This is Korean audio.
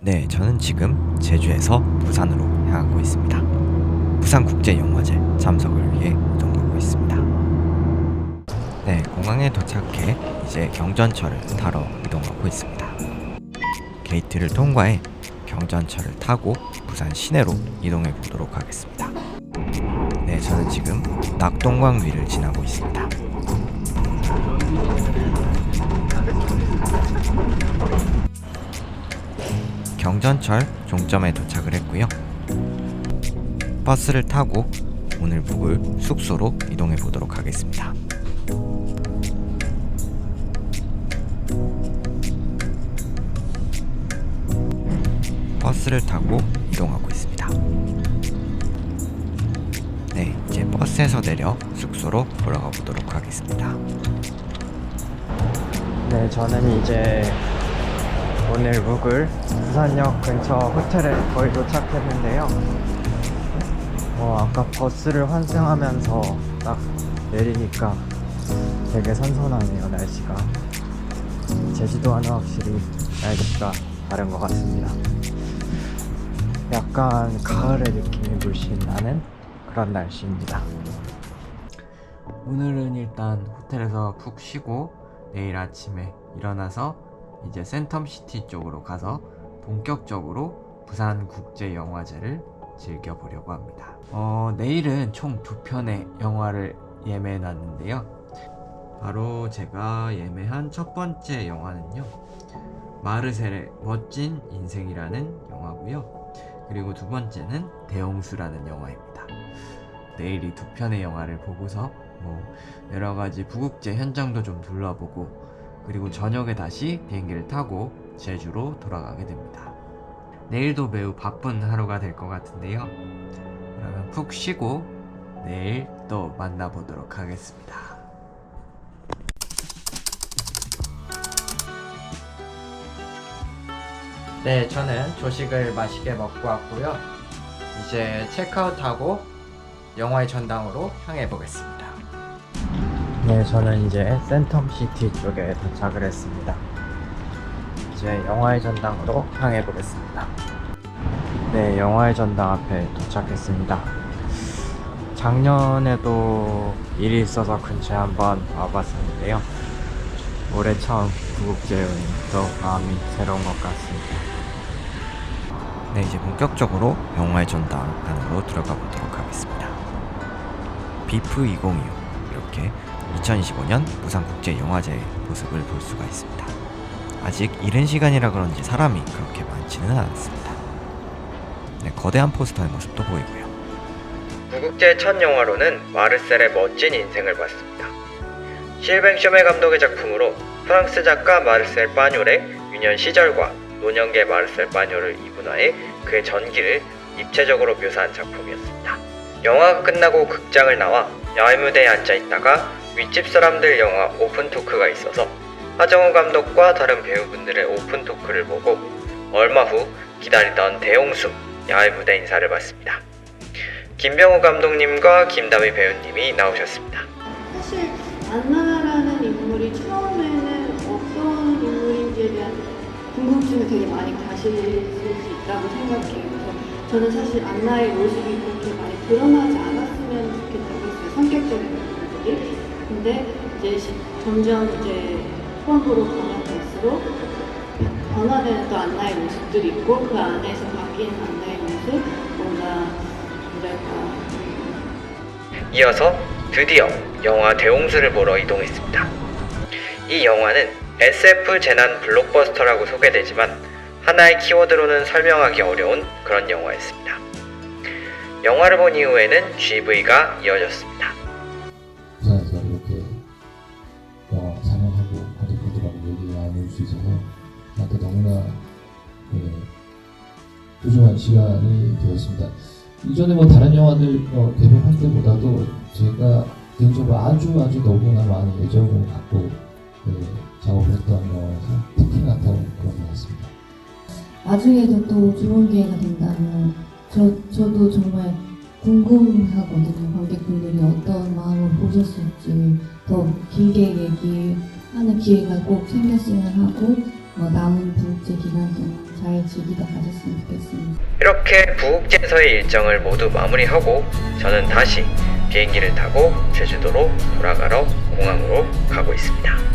네, 저는 지금 제주에서 부산으로 향하고 있습니다. 부산국제영화제 참석을 위해 이동하고 있습니다. 네, 공항에 도착해 이제 경전철을 타러 이동하고 있습니다. 게이트를 통과해 경전철을 타고 부산 시내로 이동해 보도록 하겠습니다. 네, 저는 지금 낙동강 위를 지나고 있습니다. 경전철 종점에 도착을 했고요. 버스를 타고 오늘 묵을 숙소로 이동해 보도록 하겠습니다. 버스를 타고 이동하고 있습니다. 네, 이제 버스에서 내려 숙소로 돌아가 보도록 하겠습니다. 네, 저는 이제 오늘 묵을 부산역 근처 호텔에 거의 도착했는데요. 아까 버스를 환승하면서 딱 내리니까 되게 선선하네요, 날씨가. 제주도와는 확실히 날씨가 다른 것 같습니다. 약간 가을의 느낌이 물씬 나는 그런 날씨입니다. 오늘은 일단 호텔에서 푹 쉬고 내일 아침에 일어나서 이제 센텀시티 쪽으로 가서 본격적으로 부산국제영화제를 즐겨보려고 합니다. 내일은 총 2편의 영화를 예매해 놨는데요. 바로 제가 예매한 첫 번째 영화는요, 마르셀의 멋진 인생이라는 영화고요. 그리고 두 번째는 대홍수라는 영화입니다. 내일 이 2편의 영화를 보고서 여러가지 부국제 현장도 좀 둘러보고, 그리고 저녁에 다시 비행기를 타고 제주로 돌아가게 됩니다. 내일도 매우 바쁜 하루가 될 것 같은데요. 그러면 푹 쉬고 내일 또 만나보도록 하겠습니다. 네, 저는 조식을 맛있게 먹고 왔고요. 이제 체크아웃하고 영화의 전당으로 향해 보겠습니다. 네, 저는 이제 센텀시티 쪽에 도착을 했습니다. 이제 영화의 전당으로 향해 보겠습니다. 네, 영화의 전당 앞에 도착했습니다. 작년에도 일이 있어서 근처에 한번 와봤었는데요. 올해 처음 부국제 여행도 마음이 새로운 것 같습니다. 네, 이제 본격적으로 영화의 전당 안으로 들어가 보도록 하겠습니다. 비프 2025 이렇게 2025년 부산국제영화제의 모습을 볼 수가 있습니다. 아직 이른 시간이라 그런지 사람이 그렇게 많지는 않았습니다. 네, 거대한 포스터의 모습도 보이고요. 부국제 첫 영화로는 마르셀의 멋진 인생을 봤습니다. 실뱅 쇼메 감독의 작품으로 프랑스 작가 마르셀 파뇰의 유년 시절과 노년기의 마르셀 파뇰을 이분화해 그의 전기를 입체적으로 묘사한 작품이었습니다. 영화가 끝나고 극장을 나와 야외 무대에 앉아있다가 윗집 사람들 영화 오픈 토크가 있어서 하정우 감독과 다른 배우분들의 오픈 토크를 보고 얼마 후 기다리던 대홍수 야외 무대 인사를 받습니다. 김병호 감독님과 김다미 배우님이 나오셨습니다. 사실 안나라는 인물이 처음에는 어떤 인물인지에 대한 궁금증을 되게 많이 가실 수 있다고 생각해요. 그래서 저는 사실 안나의 모습이 그렇게 많이 드러나지 않았으면 좋겠다고 했어요. 성격적인 부분들이. 근데 이제 점점 이제 후반부로 가면 갈수록 변화되는 또 안나의 모습들이 있고, 그 안에서 바뀌는 안나의 모습, 뭔가 뭐랄까. 이어서 드디어 영화 대홍수를 보러 이동했습니다. 이 영화는 SF 재난 블록버스터라고 소개되지만 하나의 키워드로는 설명하기 어려운 그런 영화였습니다. 영화를 본 이후에는 GV가 이어졌습니다. 부산에서 이렇게 영화 상영하고 관객분들하고 얘기 나눌 수 있어서 저한테 너무나 소중한 시간이 되었습니다. 이전에 다른 영화들 개봉할 때보다도 제가 개인적으로 아주 너무나 많은 애정을 갖고 작업을 했던 영화여서 특히나 더 그런 것 같습니다. 나중에도 또 좋은 기회가 된다면 저도 정말 궁금하거든요. 관객분들이 어떤 마음으로 보셨을지 더 길게 얘기하는 기회가 꼭 생겼으면 하고, 남은 부국제 기간 동안 잘 즐기다 가셨으면 좋겠습니다. 이렇게 부국제에서의 일정을 모두 마무리하고 저는 다시 비행기를 타고 제주도로 돌아가러 공항으로 가고 있습니다.